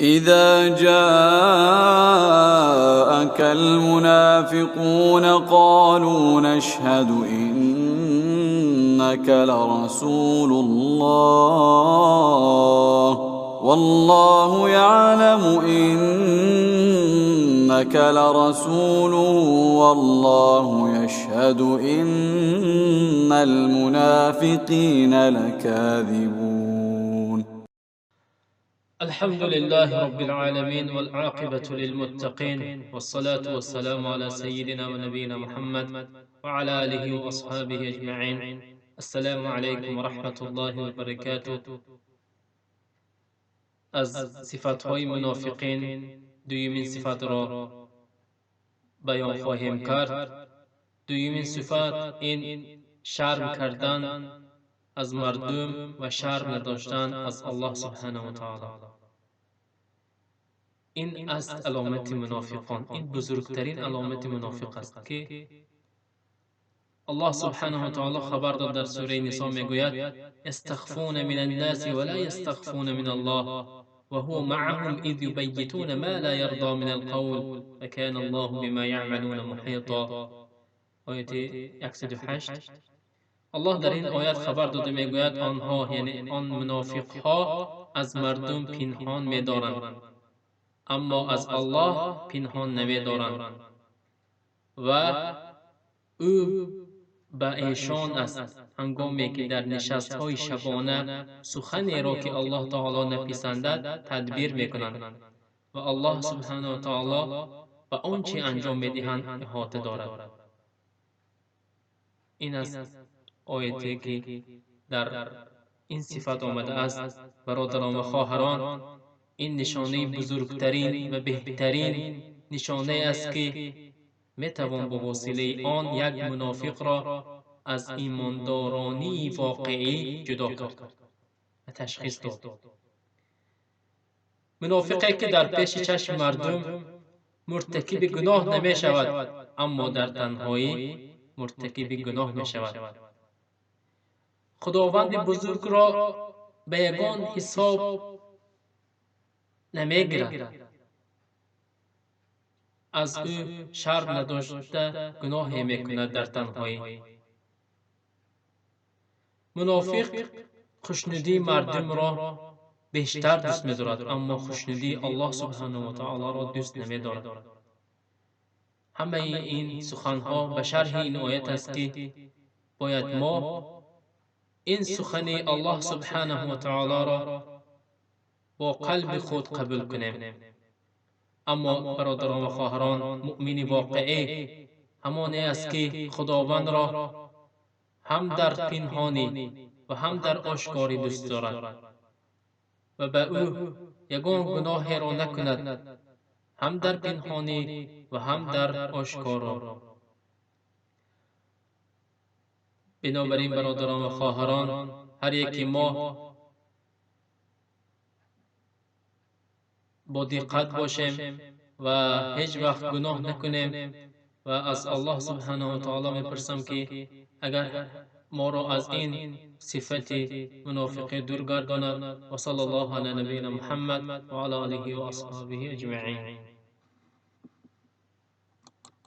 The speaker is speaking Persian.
إذا جاءك المنافقون قالوا نشهد إنك لرسول الله والله يعلم إنك لرسول والله يشهد إن المنافقين لكاذبون. الحمد لله رب العالمين والعاقبة للمتقين والصلاة والسلام على سيدنا ونبينا محمد وعلى آله وأصحابه أجمعين. السلام عليكم ورحمة الله وبركاته. از صفاتهای منافقین دویمین صفات را بیان خواهیم کرد. دویمین صفات این شرم کردن از مردم و شرم نداشتن از الله سبحانه و تعالی. این است علامت منافقان. این بزرگترین علامت منافق است که الله سبحانه و تعالی خبر داد در سوره نساء میگوید استخفون من الناس ولا یستخفون من الله وهو معهم اذ یبیتون ما لا یرضى من القول وكان الله بما یعملون محیطا. آیت 108. الله در این آیت خبر داده میگوید آنها یعنی آن منافق ها از مردم پنهان می‌دارند اما از الله پنهان نمی‌دارند و او به ایشان است هنگامی که در نشست‌های شبانه سخنی را که الله تعالی نپسندد تدبیر می‌کنند و الله سبحانه و تعالی به آنچه انجام می‌دهند احاطه دارد. این است آیتی که در این صفت آمده است. برادران و خواهران، این نشانه بزرگترین و بهترین نشانه است که میتوان با وسیله آن یک منافق را از ایماندارانی واقعی جدا کرد و تشخیص داد. منافقی که در پیش چشم مردم مرتکب گناه نمی شود اما در تنهایی مرتکب گناه می شود. خداوند بزرگ را به یگان حساب نمیگیرد. از او شرم نداشته گناهی میکند در تنهایی. منافق خوشنودی مردم را بیشتر دوست می‌دارد اما خوشنودی الله سبحانه و تعالی را دوست نمی‌دارد. همه این سخنها به شرح این آیت است که باید ما این سخن الله سبحانه و تعالی را با قلب خود قبول کنیم. اما برادران و خواهران، مؤمن واقعی همانی است که خداوند را هم در پنهانی و هم در آشکاری دوست دارد و به او یگان گناهی را نکند، هم در پنهانی و هم در آشکارا. بنابراین برادران و خواهران، هر یکی ما با دقت باشیم و هیچ وقت گناه نکنیم و از الله سبحانه و تعالی میپرسم که اگر ما را از این صفت منافقی دور گرداند. و صلی الله علی نبینا محمد و علی آله و اصحابه اجمعین.